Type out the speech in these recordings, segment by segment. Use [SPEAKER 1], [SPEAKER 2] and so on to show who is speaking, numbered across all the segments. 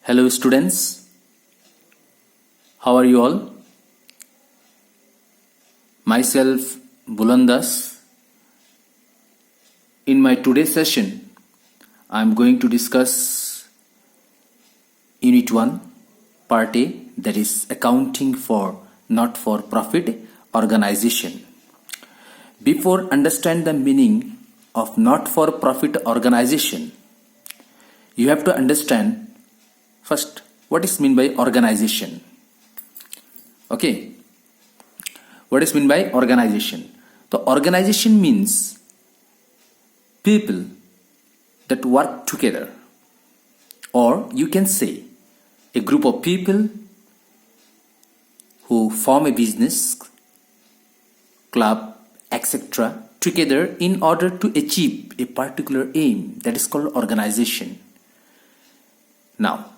[SPEAKER 1] Hello students, how are you all? Myself Bulandas. In my today's session, I am going to discuss Unit 1, Part A, that is Accounting for Not-for-Profit Organization. Before understand the meaning of not-for-profit organization, you have to understand first what is meant by organization. Okay, what is meant by organization? The organization means people that work together, or you can say a group of people who form a business, club, etc. together in order to achieve a particular aim. That is called organization. Now,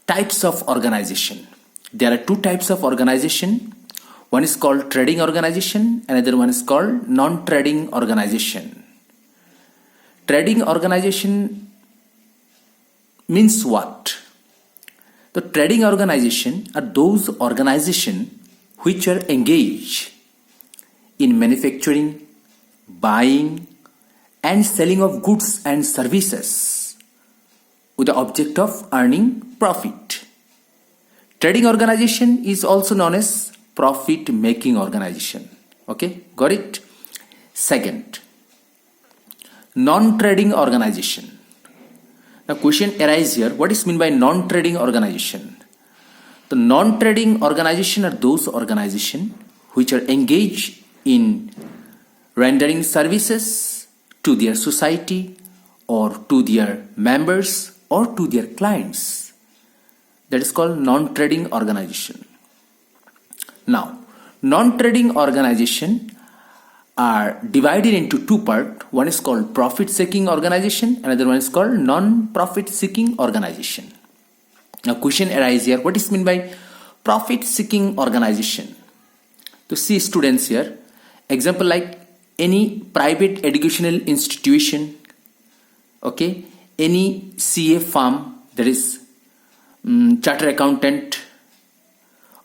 [SPEAKER 1] types of organization. There are two types of organization. One is called trading organization, another one is called non-trading organization. Trading organization means what? The trading organization are those organizations which are engaged in manufacturing, buying and selling of goods and services with the object of earning profit. Trading organization is also known as profit making organization. Okay, got it? Second, non-trading organization. Now question arises here, what is meant by non-trading organization? The non-trading organization are those organizations which are engaged in rendering services to their society or to their members or to their clients. That is called non-trading organization. Now, non-trading organization are divided into two parts. One is called profit-seeking organization, another one is called non-profit-seeking organization. Now, question arises here, what is meant by profit-seeking organization? To see students here, example like any private educational institution, okay, any CA firm, that is chartered accountant,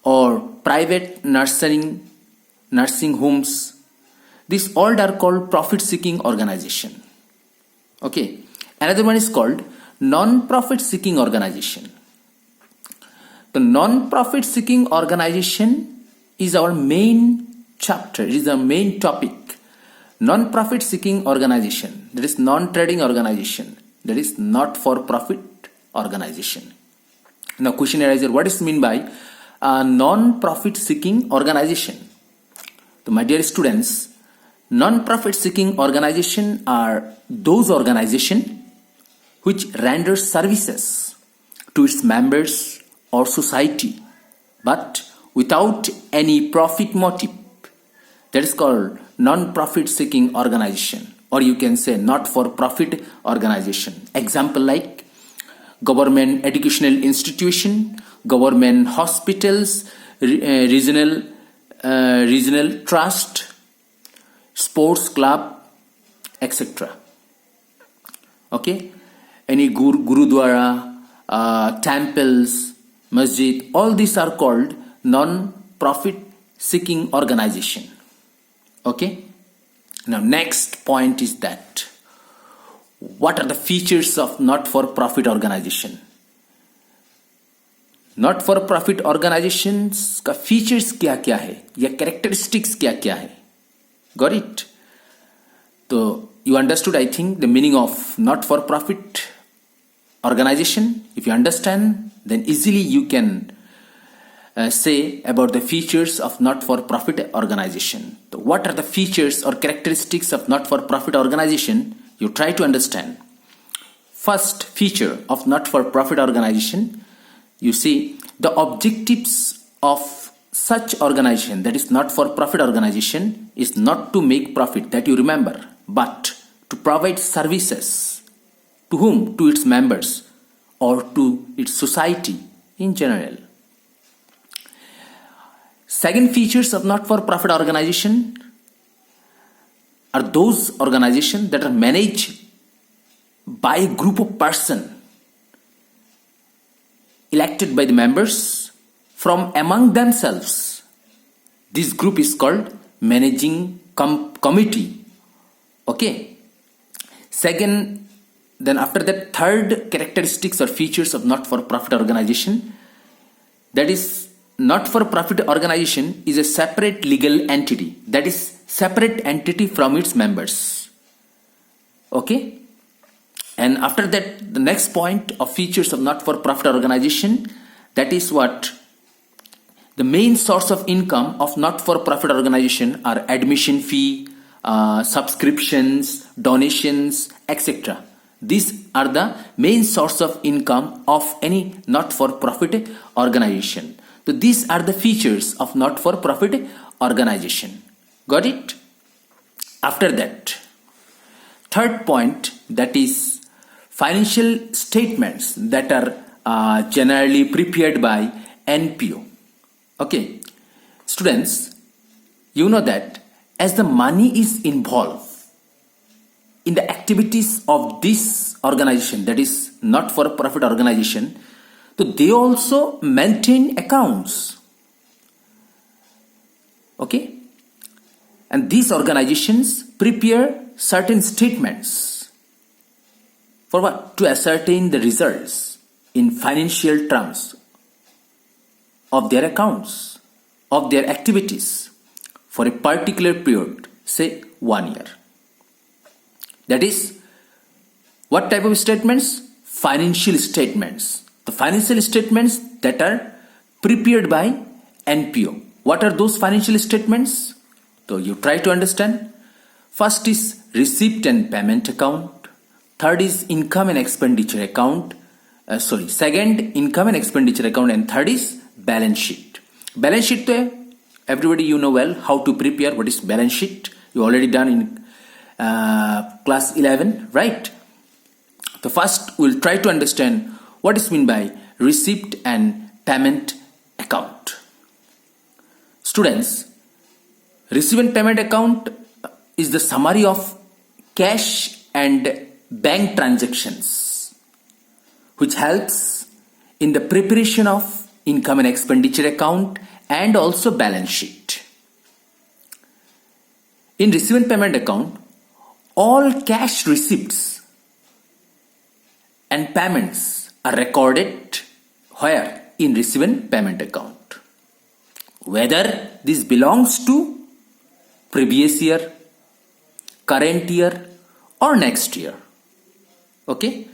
[SPEAKER 1] or private nursing homes. These all are called profit-seeking organization. Okay. Another one is called non-profit-seeking organization. The non-profit-seeking organization is our main chapter. It is the main topic. Non-profit-seeking organization, that is non-trading organization, that is not-for-profit organization. Now question arises, what is meant by non-profit seeking organization? So my dear students, non-profit seeking organization are those organizations which render services to its members or society but without any profit motive. That is called non-profit seeking organization, or you can say not-for-profit organization. Example like government educational institution, government hospitals, regional trust, sports club, etc. Okay, any gurudwara, temples, masjid, all these are called non-profit seeking organization. Okay, now next point is that what are the features of not-for-profit organization? Not-for-profit organizations का features क्या क्या है या characteristics क्या क्या है? Got it? So you understood, I think, the meaning of not-for-profit organization. If you understand, then easily you can say about the features of not-for-profit organization. So what are the features or characteristics of not-for-profit organization? You try to understand. First feature of not-for-profit organization, you see the objectives of such organization, that is not-for-profit organization, is not to make profit, that you remember, but to provide services. To whom? To its members or to its society in general. Second features of not-for-profit organization are those organizations that are managed by a group of person elected by the members from among themselves. This group is called managing committee. Okay. Second, then after that, third characteristics or features of not-for-profit organization. That is, not-for-profit organization is a separate legal entity. That is, separate entity from its members. Okay. And after that, the next point of features of not-for-profit organization, that is what? The main source of income of not-for-profit organization are admission fee, subscriptions, donations, etc. These are the main source of income of any not-for-profit organization. So these are the features of not-for-profit organization. Got it? After that, third point, that is financial statements that are generally prepared by NPO. Okay, students, you know that as the money is involved in the activities of this organization, that is not-for-profit organization, so they also maintain accounts. Okay, and these organizations prepare certain statements for what? To ascertain the results in financial terms of their accounts, of their activities for a particular period, say 1 year. That is, what type of statements? Financial statements. The financial statements that are prepared by NPO. What are those financial statements? So you try to understand. First is receipt and payment account. Third is income and expenditure account. Second, income and expenditure account, and third is balance sheet. Balance sheet, everybody you know well how to prepare. What is balance sheet? You already done in class 11, right? So first we'll try to understand what is meant by receipt and payment account. Students, receipt and payment account is the summary of cash and bank transactions, which helps in the preparation of income and expenditure account and also balance sheet. In receipt and payment account, all cash receipts and payments are recorded where? In receipt and payment account. Whether this belongs to previous year, current year or next year. Okay?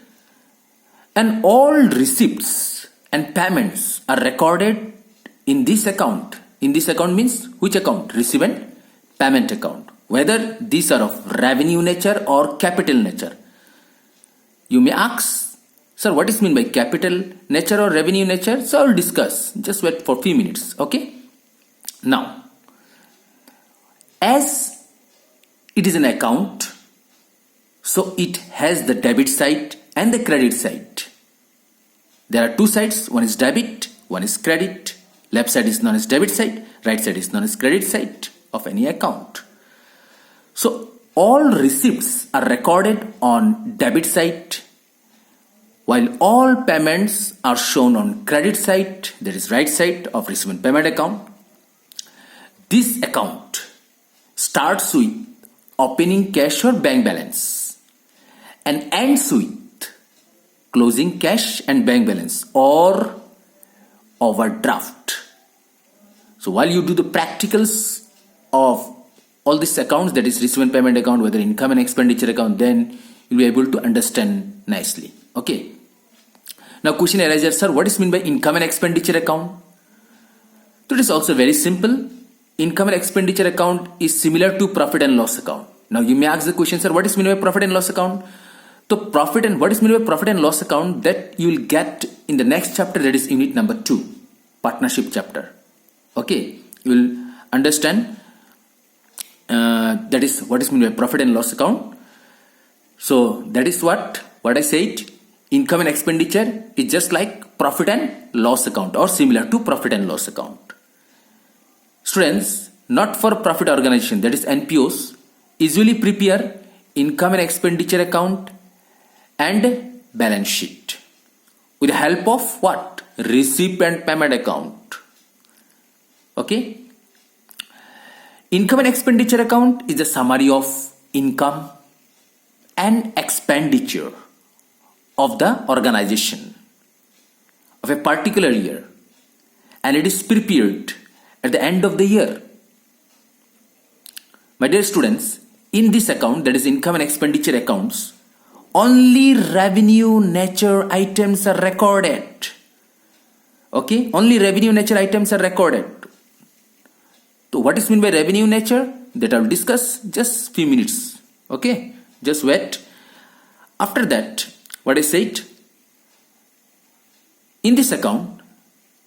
[SPEAKER 1] And all receipts and payments are recorded in this account. In this account means which account? Receipt and payment account. Whether these are of revenue nature or capital nature. You may ask, sir, what is meant by capital nature or revenue nature? So I will discuss. Just wait for a few minutes. Okay? Now, as it is an account, so it has the debit side and the credit side. There are two sides. One is debit, one is credit. Left side is known as debit side, right side is known as credit side of any account. So all receipts are recorded on debit side, while all payments are shown on credit side, that is right side of receipt and payment account. This account starts with opening cash or bank balance and ends with closing cash and bank balance or overdraft. So while you do the practicals of all these accounts, that is receipt and payment account, whether income and expenditure account, then you'll be able to understand nicely. Okay. Now question arises, sir, what is meant by income and expenditure account? So it is also very simple. Income and expenditure account is similar to profit and loss account. Now you may ask the question, sir, what is meant by profit and loss account? So what is meant by profit and loss account, that you will get in the next chapter, that is unit number 2, partnership chapter. Okay, you will understand that is what is meant by profit and loss account. So that is what I said. Income and expenditure is just like profit and loss account or similar to profit and loss account. Students, not for profit organization, that is NPOs, usually prepare income and expenditure account and balance sheet with the help of what? receipt and payment account. Okay. Income and expenditure account is a summary of income and expenditure of the organization of a particular year, and it is prepared at the end of the year. My dear students, in this account, that is income and expenditure accounts, only revenue nature items are recorded. Okay, only revenue nature items are recorded. So what is meant by revenue nature? That I will discuss just few minutes. Okay, just wait. After that, what I said, in this account,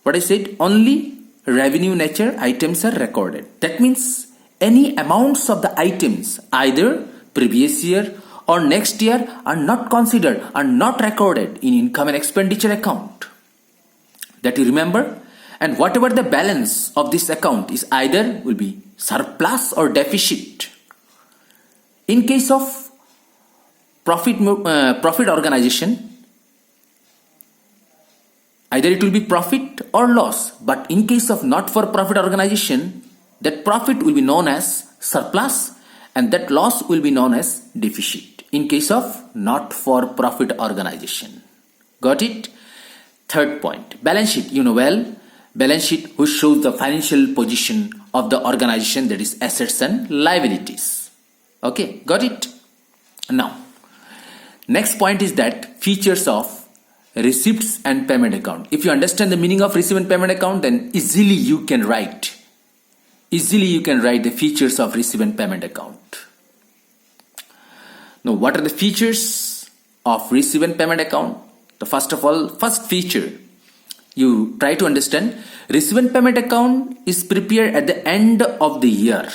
[SPEAKER 1] what I said, only revenue nature items are recorded. That means any amounts of the items, either previous year or next year, are not considered, are not recorded in income and expenditure account. That you remember. And whatever the balance of this account is, either will be surplus or deficit. In case of profit organization, either it will be profit or loss. But in case of not-for-profit organization, that profit will be known as surplus and that loss will be known as deficit. In case of not-for-profit organization. Got it? Third point, balance sheet. You know well, balance sheet which shows the financial position of the organization, that is assets and liabilities. Okay, got it? Now, next point is that features of receipts and payment account. If you understand the meaning of receipt and payment account, then easily you can write the features of receipt and payment account. Now, what are the features of receipt and payment account? So first of all, first feature, you try to understand, receipt and payment account is prepared at the end of the year,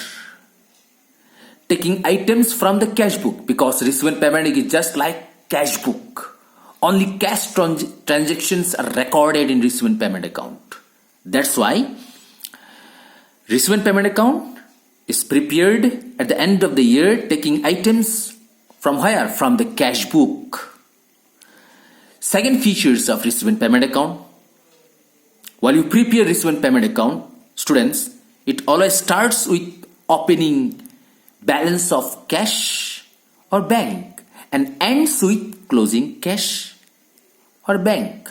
[SPEAKER 1] taking items from the cash book, because receipt and payment is just like cash book. Only cash transactions are recorded in receipt and payment account. That's why receipt and payment account is prepared at the end of the year, taking items from where? From the cash book. Second features of receipt and payment account. While you prepare receipt and payment account, students, it always starts with opening balance of cash or bank and ends with closing cash or bank.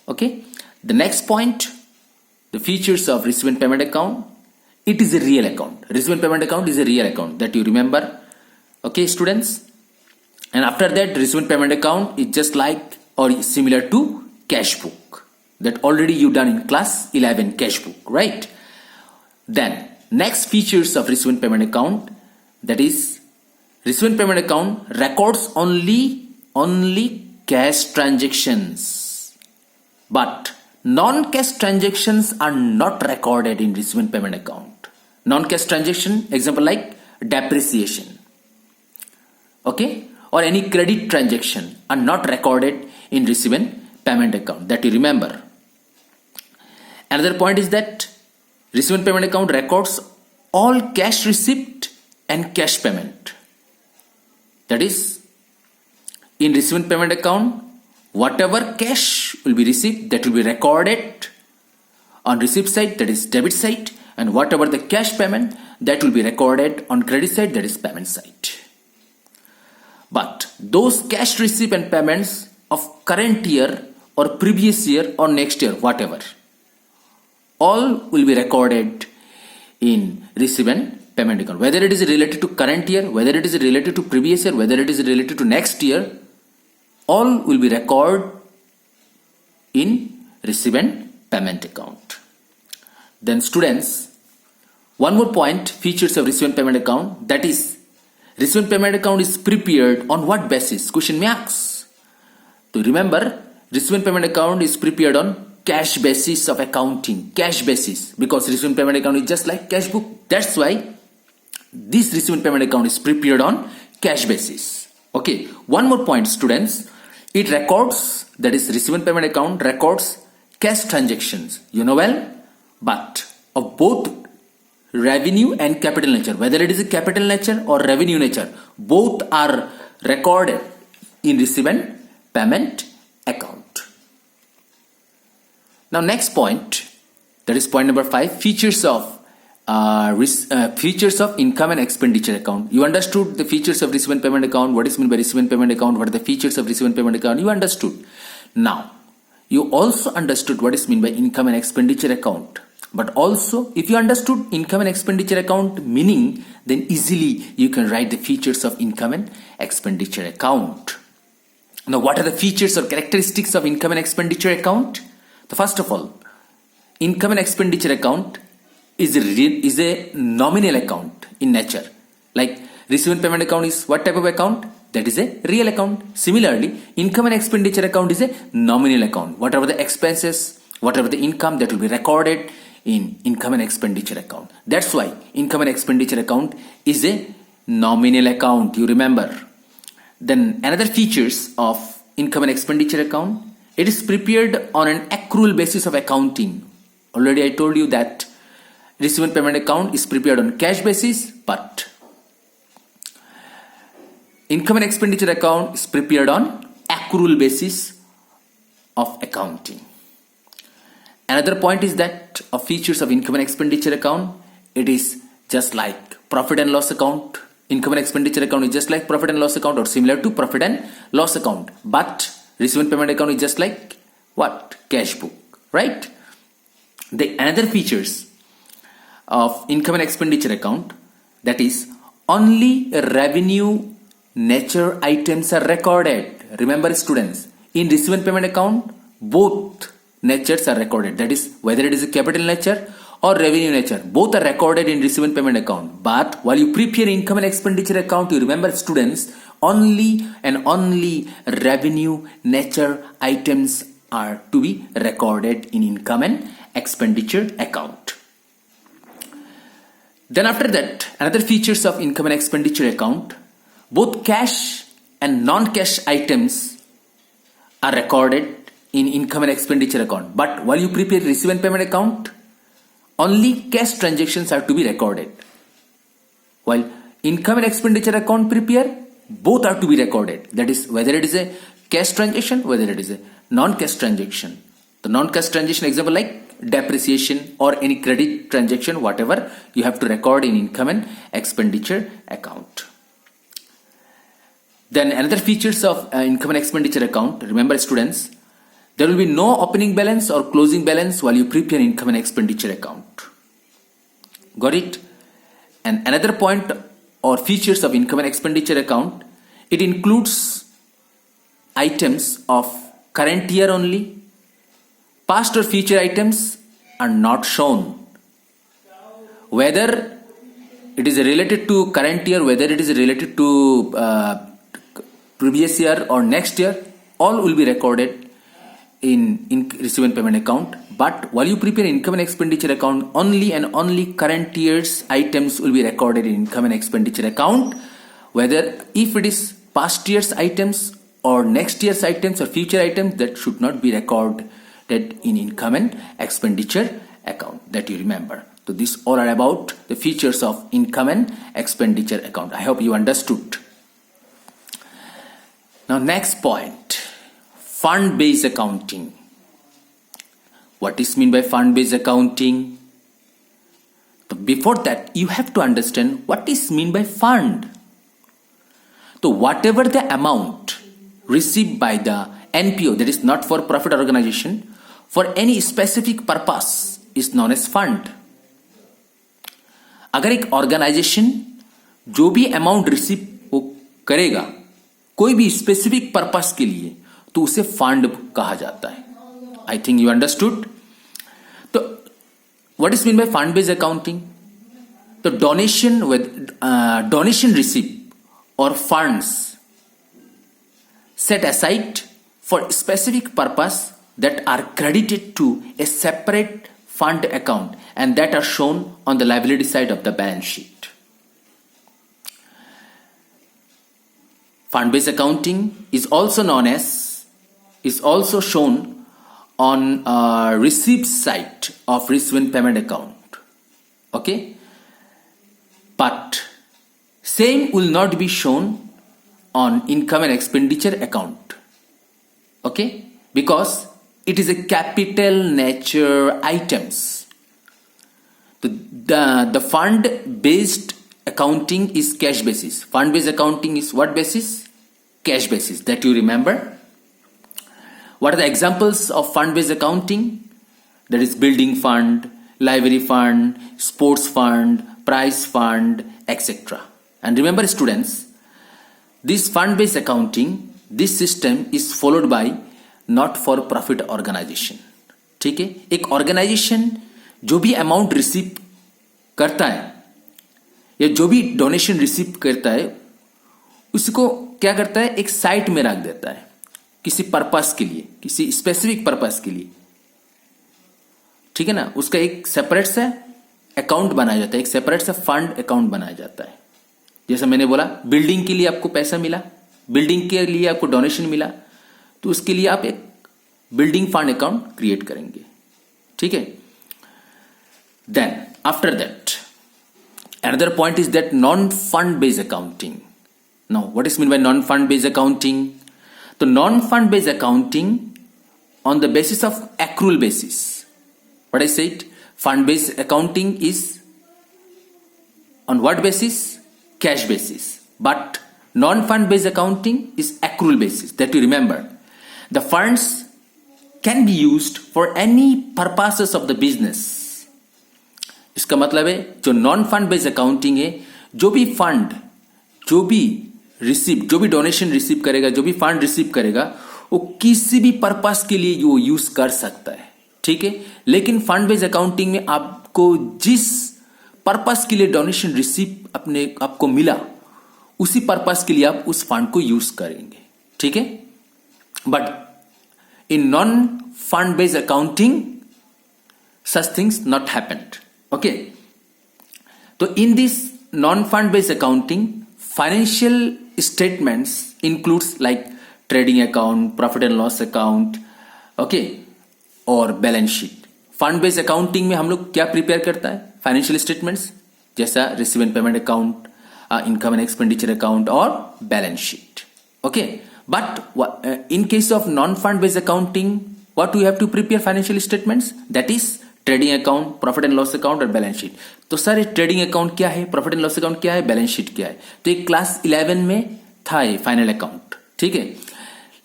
[SPEAKER 1] Okay. The next point, the features of receipt and payment account. It is a real account. Receipt and payment account is a real account, that you remember. Okay, students. And after that, receipt and payment account is just like or similar to cash book. That already you done in class 11 cash book, right? Then next features of receipt and payment account, that is receipt and payment account records only cash transactions, but non-cash transactions are not recorded in receipt and payment account. Non-cash transaction, example like depreciation, okay, or any credit transaction are not recorded in receipt and payment account, that you remember. Another point is that receipt and payment account records all cash receipt and cash payment. That is, in receipt and payment account, whatever cash will be received, that will be recorded on receipt side, that is debit side, and whatever the cash payment, that will be recorded on credit side, that is payment side. But those cash receipt and payments of current year or previous year or next year, whatever, all will be recorded in receipt and payment account. Whether it is related to current year, whether it is related to previous year, whether it is related to next year, all will be recorded in receipt and payment account. Then students, one more point, features of receipt and payment account, that is receipt and payment account is prepared on what basis? Question may ask. To remember, receipt and payment account is prepared on cash basis of accounting, cash basis, because receipt and payment account is just like cash book. That's why this receipt and payment account is prepared on cash basis. Okay, one more point, students, it records, that is receipt and payment account records cash transactions, you know well, but of both revenue and capital nature, whether it is a capital nature or revenue nature, both are recorded in receipt and payment account. Now next point, that is point number 5, features of income and expenditure account. You understood the features of receive and payment account, what is meant by receive and payment account, what are the features of receive and payment account, you understood. Now, you also understood what is meant by income and expenditure account. But also, if you understood income and expenditure account meaning, then easily you can write the features of income and expenditure account. Now, what are the features or characteristics of income and expenditure account? So first of all, income and expenditure account is a nominal account in nature. Like receive and payment account is what type of account? That is a real account. Similarly, income and expenditure account is a nominal account. Whatever the expenses, whatever the income, that will be recorded in income and expenditure account. That's why income and expenditure account is a nominal account, you remember. Then another features of income and expenditure account, it is prepared on an accrual basis of accounting. Already I told you that receive and payment account is prepared on cash basis, but income and expenditure account is prepared on accrual basis of accounting. Another point is that of features of income and expenditure account, it is just like profit and loss account. Income and expenditure account is just like profit and loss account or similar to profit and loss account. But receive and payment account is just like what? Cash book, right? The another features of income and expenditure account, that is only revenue nature items are recorded. Remember students, in receive and payment account, both natures are recorded. That is whether it is a capital nature or revenue nature, both are recorded in receive and payment account. But while you prepare income and expenditure account, you remember students, only and only revenue nature items are to be recorded in income and expenditure account. Then after that, another features of income and expenditure account, both cash and non-cash items are recorded in income and expenditure account. But while you prepare receive and payment account, only cash transactions are to be recorded. While income and expenditure account prepare, both are to be recorded. That is whether it is a cash transaction, whether it is a non-cash transaction. The non-cash transaction example like depreciation or any credit transaction, whatever, you have to record in income and expenditure account. Then another features of income and expenditure account, remember students, there will be no opening balance or closing balance while you prepare income and expenditure account. Got it? And another point or features of income and expenditure account, it includes items of current year only. Past or future items are not shown. Whether it is related to current year, whether it is related to previous year or next year, all will be recorded in receive and payment account. But while you prepare income and expenditure account, only and only current year's items will be recorded in income and expenditure account. Whether if it is past year's items or next year's items or future items, that should not be recorded in income and expenditure account, that you remember. So these all are about the features of income and expenditure account. I hope you understood. Now next point, fund-based accounting. What is meant by fund-based accounting? So before that, you have to understand what is meant by fund. So whatever the amount received by the NPO, that is not for profit organization, for any specific purpose is known as fund. अगर एक organisation जो भी amount receive वो करेगा कोई भी specific purpose के लिए, तो उसे फंड कहा जाता है. I think you understood. तो what is mean by fund based accounting? तो डोनेशन रिसीव और funds set aside for specific purpose that are credited to a separate fund account and that are shown on the liability side of the balance sheet. Fund-based accounting is also shown on receipt side of receive and payment account. Okay, but same will not be shown on income and expenditure account. Okay, because it is a capital nature items. The fund-based accounting is cash basis. Fund-based accounting is what basis? Cash basis. That you remember. What are the examples of fund-based accounting? That is building fund, library fund, sports fund, prize fund, etc. And remember students, this fund-based accounting, this system is followed by not for profit organization. ठीक है, एक organisation जो भी amount receive करता है या जो भी डोनेशन रिसीव करता है उसको क्या करता है, एक साइट में रख देता है किसी पर्पस के लिए, किसी स्पेसिफिक पर्पस के लिए. ठीक है ना, उसका एक सेपरेट सा अकाउंट बनाया जाता है, एक सेपरेट सा फंड अकाउंट बनाया जाता है. जैसा मैंने बोला, बिल्डिंग के लिए आपको पैसा मिला, बिल्डिंग के लिए आपको डोनेशन मिला, तो उसके लिए आप एक बिल्डिंग फंड अकाउंट क्रिएट करेंगे. ठीक है. Then after that another point is that non-fund based accounting. Now what is meant by non-fund based accounting? The non-fund based accounting on the basis of accrual basis. What I said, fund based accounting is on what basis? Cash basis. But non-fund based accounting is accrual basis. That you remember. The funds can be used for any purposes of the business. इसका मतलब है जो non fund based accounting है, जो भी fund, जो भी receive, जो भी डोनेशन रिसीव करेगा, जो भी फंड रिसीव करेगा, वो किसी भी पर्पस के लिए वो यूज कर सकता है. ठीक है. लेकिन फंड बेस्ड अकाउंटिंग में आपको जिस पर्पस के लिए डोनेशन रिसीव अपने आपको मिला, उसी पर्पस के लिए आप उस फंड को यूज करेंगे. ठीक है. But in non fund based accounting such things not happened. Okay. So in this non-fund based accounting, financial statements includes like trading account, profit and loss account, okay, और balance sheet. Fund based accounting में हम लोग क्या prepare करता है? Financial statements जैसा receive and payment account, income and expenditure account और balance sheet. Okay. But in case of non fund based accounting, what we have to prepare financial statements? That is trading account, profit and loss account और balance sheet. तो sir ये trading account क्या है, profit and loss account क्या है, balance sheet क्या है? तो ये क्लास 11 में था ये फाइनल अकाउंट. ठीक है.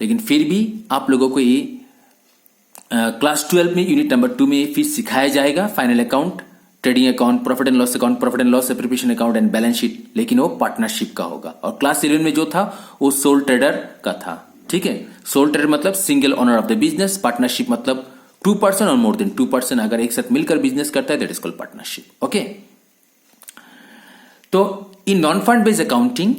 [SPEAKER 1] लेकिन फिर भी आप लोगों को ये क्लास 12 में यूनिट नंबर 2 में फिर सिखाया जाएगा final account, trading account, profit and loss account, profit and loss preparation account and balance sheet. लेकिन वो पार्टनरशिप का होगा. और क्लास 11 में जो था वो सोल ट्रेडर का था. ठीक है. सोल ट्रेडर मतलब single owner of the business, partnership मतलब 2% और मोर देन 2% अगर एक साथ मिलकर बिजनेस करता है, that is called partnership. Okay. तो in non fund based accounting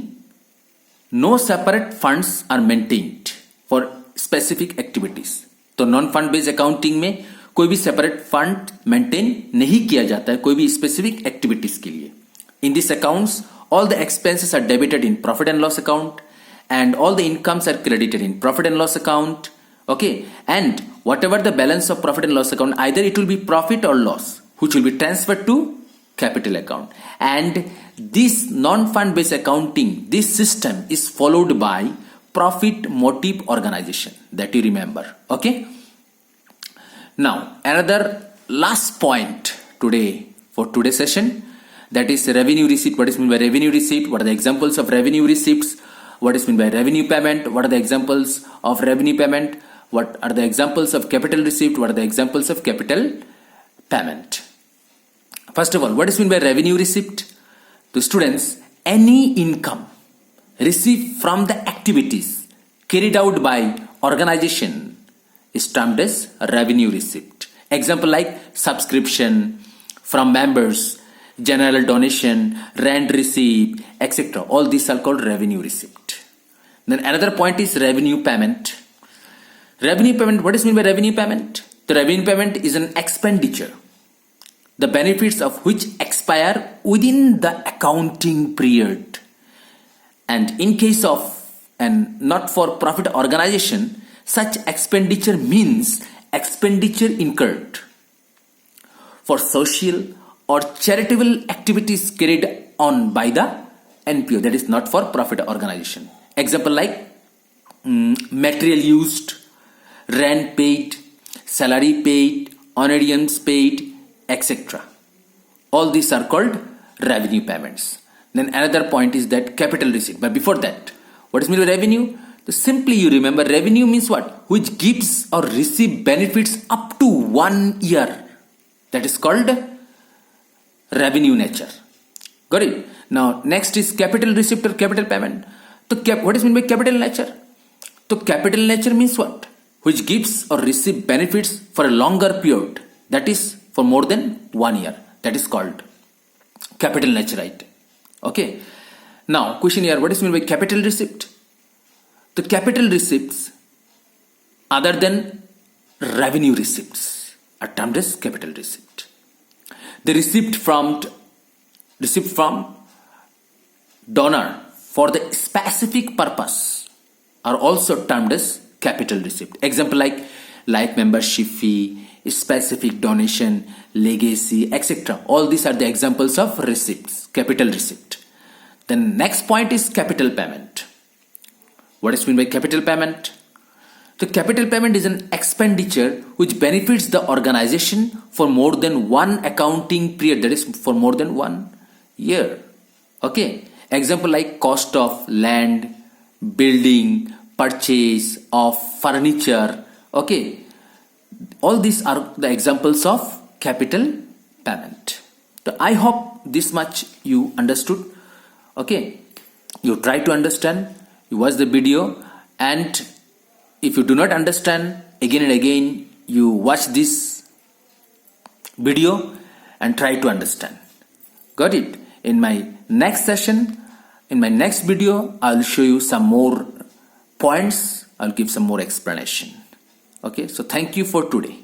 [SPEAKER 1] no separate funds are maintained for specific activities. तो नॉन फंड बेस्ड अकाउंटिंग में कोई भी सेपरेट फंड मेंटेन नहीं किया जाता है कोई भी स्पेसिफिक एक्टिविटीज के लिए. In this accounts all the expenses are debited in profit and loss account and all the incomes are credited in profit and loss account. Okay. And whatever the balance of profit and loss account, either it will be profit or loss which will be transferred to capital account. And this non-fund based accounting, this system is followed by profit motive organization, that you remember. Okay. Now another last point today for today's session, that is revenue receipt. What is meant by revenue receipt? What are the examples of revenue receipts? What is meant by revenue payment? What are the examples of revenue payment? What are the examples of capital receipt? What are the examples of capital payment? First of all, what is meant by revenue receipt? To students, any income received from the activities carried out by organization is termed as revenue receipt. Example like subscription from members, general donation, rent receipt, etc. All these are called revenue receipt. Then another point is revenue payment. Revenue payment, what is meant by revenue payment? The revenue payment is an expenditure, the benefits of which expire within the accounting period. And in case of an not for profit organization, such expenditure means expenditure incurred for social or charitable activities carried on by the NPO, that is not for profit organization. Example like material used, rent paid, salary paid, honorariums paid, etc. All these are called revenue payments. Then another point is that capital receipt. But before that, what is meant by revenue? So simply you remember revenue means what? Which gives or receive benefits up to 1 year. That is called revenue nature. Got it? Now next is capital receipt or capital payment. So what is meant by capital nature? So capital nature means what? Which gives or receive benefits for a longer period. That is for more than 1 year. That is called capital nature item. Okay. Now question here, what is meant by capital receipt? The capital receipts other than revenue receipts are termed as capital receipt. The receipt from donor for the specific purpose are also termed as capital receipt. Example like life membership fee, specific donation, legacy, etc. All these are the examples of receipts, capital receipt. The next point is capital payment. What is meant by capital payment? The capital payment is an expenditure which benefits the organization for more than one accounting period, that is for more than 1 year. Okay. Example like cost of land, building, purchase of furniture. Okay. All these are the examples of capital payment. So I hope this much you understood. Okay. You try to understand. You watch the video, and if you do not understand, again and again you watch this video and try to understand. Got it? In my next session, in my next video, I'll show you some more points. I'll give some more explanation. Okay, so thank you for today.